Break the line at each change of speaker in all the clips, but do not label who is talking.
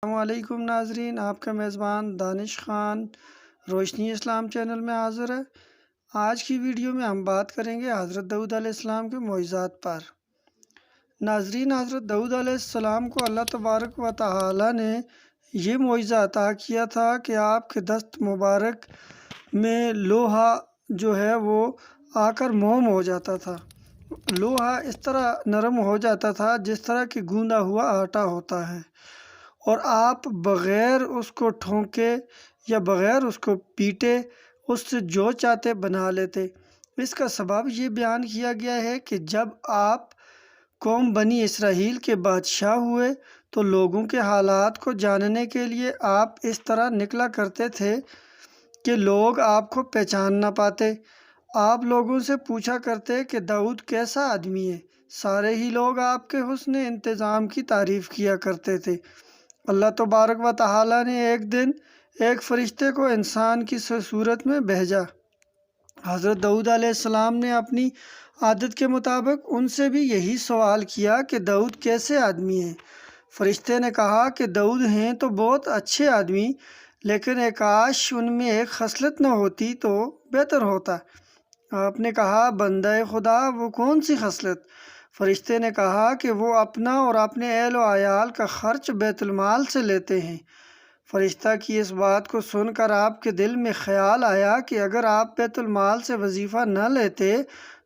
السلام علیکم ناظرین، آپ کا میزبان دانش خان روشنی اسلام چینل میں حاضر ہے۔ آج کی ویڈیو میں ہم بات کریں گے حضرت داؤد علیہ السلام کے معجزات پر۔ ناظرین، حضرت داؤد علیہ السلام کو اللہ تبارک و تعالی نے یہ معجزہ عطا کیا تھا کہ آپ کے دست مبارک میں لوہا جو ہے وہ آ کر موم ہو جاتا تھا۔ لوہا اس طرح نرم ہو جاتا تھا جس طرح کہ گوندا ہوا آٹا ہوتا ہے، اور آپ بغیر اس کو ٹھونکے یا بغیر اس کو پیٹے اس سے جو چاہتے بنا لیتے۔ اس کا سبب یہ بیان کیا گیا ہے کہ جب آپ قوم بنی اسرائیل کے بادشاہ ہوئے تو لوگوں کے حالات کو جاننے کے لیے آپ اس طرح نکلا کرتے تھے کہ لوگ آپ کو پہچان نہ پاتے۔ آپ لوگوں سے پوچھا کرتے کہ داؤد کیسا آدمی ہے، سارے ہی لوگ آپ کے حسن انتظام کی تعریف کیا کرتے تھے۔ اللہ تبارک و تعالی نے ایک دن ایک فرشتے کو انسان کی صورت میں بھیجا۔ حضرت داؤد علیہ السلام نے اپنی عادت کے مطابق ان سے بھی یہی سوال کیا کہ داؤد کیسے آدمی ہیں۔ فرشتے نے کہا کہ داؤد ہیں تو بہت اچھے آدمی، لیکن کاش ان میں ایک خصلت نہ ہوتی تو بہتر ہوتا۔ آپ نے کہا بندہ خدا، وہ کون سی خصلت؟ فرشتے نے کہا کہ وہ اپنا اور اپنے اہل و عیال کا خرچ بیت المال سے لیتے ہیں۔ فرشتہ کی اس بات کو سن کر آپ کے دل میں خیال آیا کہ اگر آپ بیت المال سے وظیفہ نہ لیتے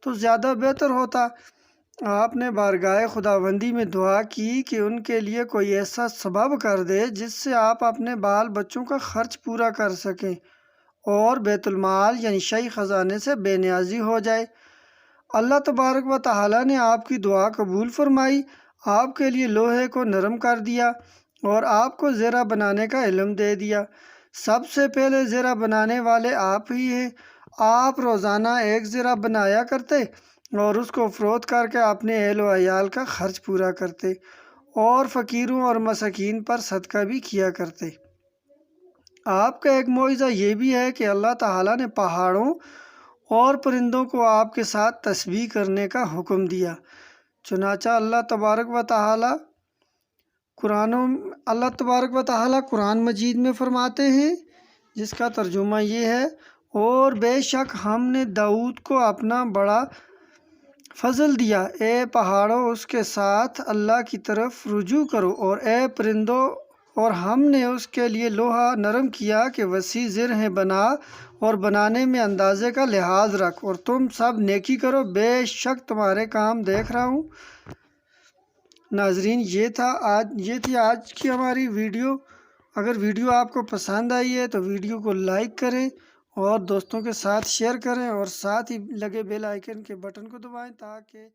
تو زیادہ بہتر ہوتا۔ آپ نے بارگاہ خداوندی میں دعا کی کہ ان کے لیے کوئی ایسا سبب کر دے جس سے آپ اپنے بال بچوں کا خرچ پورا کر سکیں اور بیت المال یعنی شہی خزانے سے بے نیازی ہو جائے۔ اللہ تبارک و تعالی نے آپ کی دعا قبول فرمائی، آپ کے لیے لوہے کو نرم کر دیا اور آپ کو زیرہ بنانے کا علم دے دیا۔ سب سے پہلے زیرہ بنانے والے آپ ہی ہیں۔ آپ روزانہ ایک زیرہ بنایا کرتے اور اس کو فروخت کر کے اپنے اہل و عیال کا خرچ پورا کرتے اور فقیروں اور مساکین پر صدقہ بھی کیا کرتے۔ آپ کا ایک معجزہ یہ بھی ہے کہ اللہ تعالیٰ نے پہاڑوں اور پرندوں کو آپ کے ساتھ تسبیح کرنے کا حکم دیا۔ چنانچہ اللہ تبارک و تعالیٰ قرآن مجید میں فرماتے ہیں، جس کا ترجمہ یہ ہے، اور بے شک ہم نے داؤد کو اپنا بڑا فضل دیا، اے پہاڑوں اس کے ساتھ اللہ کی طرف رجوع کرو، اور اے پرندوں، اور ہم نے اس کے لیے لوہا نرم کیا کہ وسیع زرہیں بنا اور بنانے میں اندازے کا لحاظ رکھ، اور تم سب نیکی کرو، بے شک تمہارے کام دیکھ رہا ہوں۔ ناظرین، یہ تھی آج کی ہماری ویڈیو۔ اگر ویڈیو آپ کو پسند آئی ہے تو ویڈیو کو لائک کریں اور دوستوں کے ساتھ شیئر کریں، اور ساتھ ہی لگے بیل آئیکن کے بٹن کو دبائیں تاکہ